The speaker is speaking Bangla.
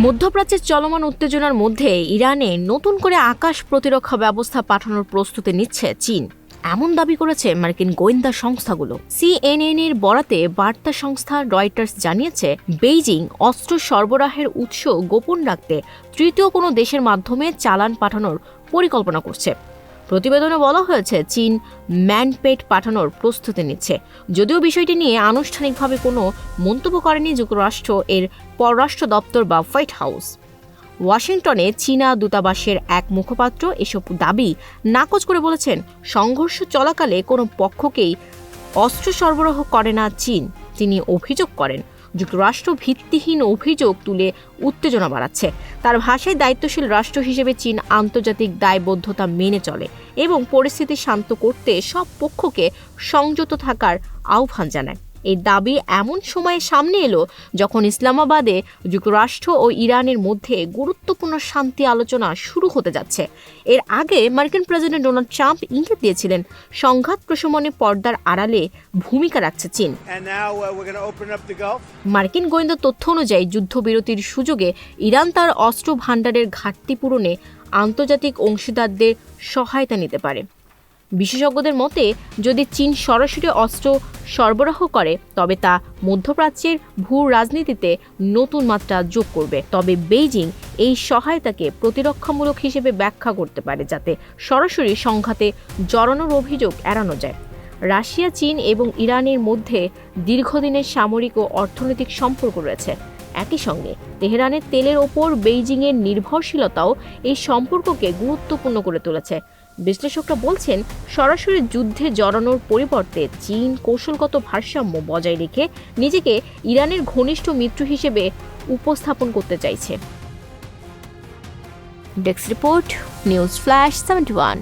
মধ্যপ্রাচ্যের চলমান উত্তেজনার মধ্যে ইরানে নতুন করে আকাশ প্রতিরক্ষা ব্যবস্থা পাঠানোর প্রস্তুতি নিচ্ছে চীন, এমন দাবি করেছে মার্কিন গোয়েন্দা সংস্থাগুলো। সিএনএন এর বরাতে বার্তা সংস্থা রয়টার্স জানিয়েছে, বেইজিং অস্ত্র সরবরাহের উৎস গোপন রাখতে তৃতীয় কোনো দেশের মাধ্যমে চালান পাঠানোর পরিকল্পনা করছে। প্রতিবেদনে বলা হয়েছে, চীন ম্যানপেট পাঠানোর প্রস্তুতি নিচ্ছে। যদিও বিষয়টি নিয়ে আনুষ্ঠানিকভাবে কোনো মন্তব্য করেনি যুক্তরাষ্ট্র এর পররাষ্ট্র দপ্তর বা হোয়াইট হাউস। ওয়াশিংটনে চীনা দূতাবাসের এক মুখপাত্র এসব দাবি নাকচ করে বলেছেন, সংঘর্ষ চলাকালে কোনো পক্ষকেই অস্ত্র সরবরাহ করে না চীন। তিনি অভিযোগ করেন, যুক্তরাষ্ট্র ভিত্তিহীন অভিযোগ তুলে উত্তেজনা বাড়াচ্ছে। তার ভাষায়, দায়িত্বশীল রাষ্ট্র হিসেবে চীন আন্তর্জাতিক দায়বদ্ধতা মেনে চলে এবং পরিস্থিতি শান্ত করতে সব পক্ষকে সংযত থাকার আহ্বান জানায়। এই দাবি এমন সময়ে সামনে এলো যখন ইসলামাবাদে যুক্তরাষ্ট্র ও ইরানের মধ্যে গুরুত্বপূর্ণ শান্তি আলোচনা শুরু হতে যাচ্ছে। এর আগে মার্কিন প্রেসিডেন্ট ডোনাল্ড ট্রাম্প ইঙ্গিত দিয়েছিলেন, সংঘাত প্রশমনে পর্দার আড়ালে ভূমিকা রাখছে চীন। মার্কিন গোয়েন্দা তথ্য অনুযায়ী, যুদ্ধবিরতির সুযোগে ইরান তার অস্ত্র ভাণ্ডারের ঘাটতি পূরণে আন্তর্জাতিক অংশীদারদের সহায়তা নিতে পারে। বিশেষজ্ঞদের মতে, যদি চীন সরাসরি অস্ত্র সরবরাহ করে তবে তা মধ্যপ্রাচ্যের ভূ রাজনীতিতে নতুন মাত্রা যোগ করবে। তবে বেইজিং এই সহায়তাকে প্রতিরক্ষামূলক হিসেবে ব্যাখ্যা করতে পারে, যাতে সরাসরি সংঘাতে জড়ানোর অভিযোগ এড়ানো যায়। রাশিয়া, চীন এবং ইরানের মধ্যে দীর্ঘদিনের সামরিক ও অর্থনৈতিক সম্পর্ক রয়েছে। একই সঙ্গে তেহরানের তেলের ওপর বেইজিংয়ের নির্ভরশীলতাও এই সম্পর্ককে গুরুত্বপূর্ণ করে তুলেছে। বিশ্লেষকরা বলছেন, সরাসরি যুদ্ধে জড়ানোর পরিবর্তে চীন কৌশলগত ভারসাম্য বজায় রেখে নিজেকে ইরানের ঘনিষ্ঠ মিত্র হিসেবে উপস্থাপন করতে চাইছে। Desk report, news flash 71।